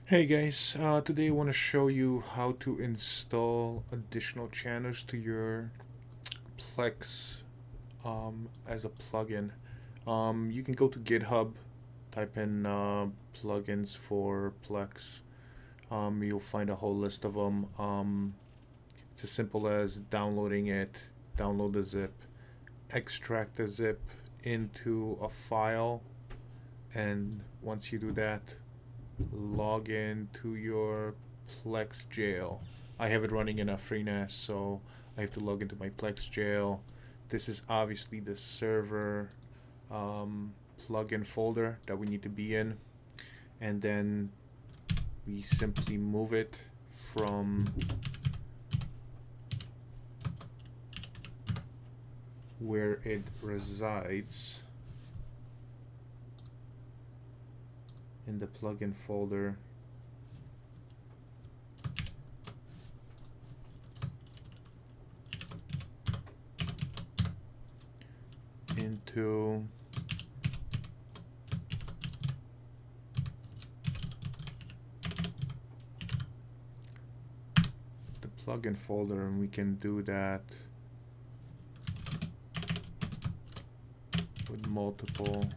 Hey guys, today I want to show you how to install additional channels to your Plex as a plugin. You can go to GitHub, type in plugins for Plex. You'll find a whole list of them. It's as simple as downloading it, download the zip, extract the zip into a file, and once you do that, log in to your Plex jail. I have it running in a FreeNAS, so I have to log into my Plex jail. This is obviously the server plugin folder that we need to be in, and then we simply move it from where it resides in the plugin folder into the plugin folder, and we can do that with multiple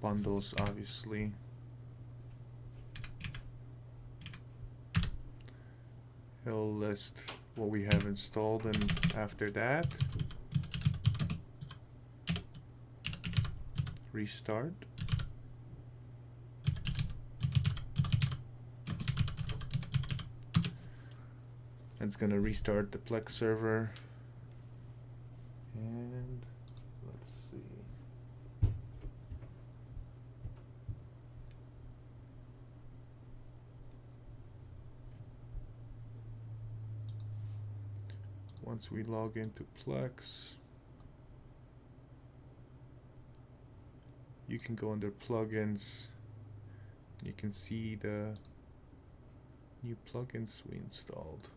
bundles, obviously. It'll list what we have installed, and after that, restart. It's gonna restart the Plex server, and let's see. Once we log into Plex, you can go under plugins. You can see the new plugins we installed.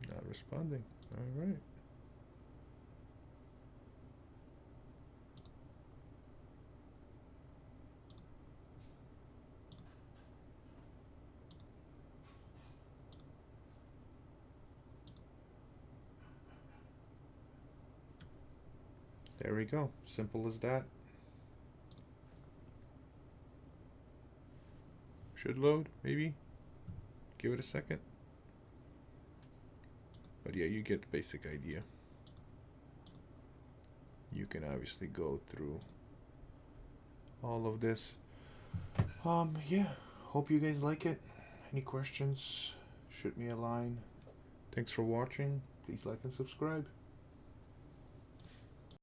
Not responding. All right. There we go. Simple as that. Should load, maybe. Give it a second. But yeah, you get the basic idea. You can obviously go through all of this. Yeah, hope you guys like it. Any questions, shoot me a line. Thanks for watching. Please like and subscribe.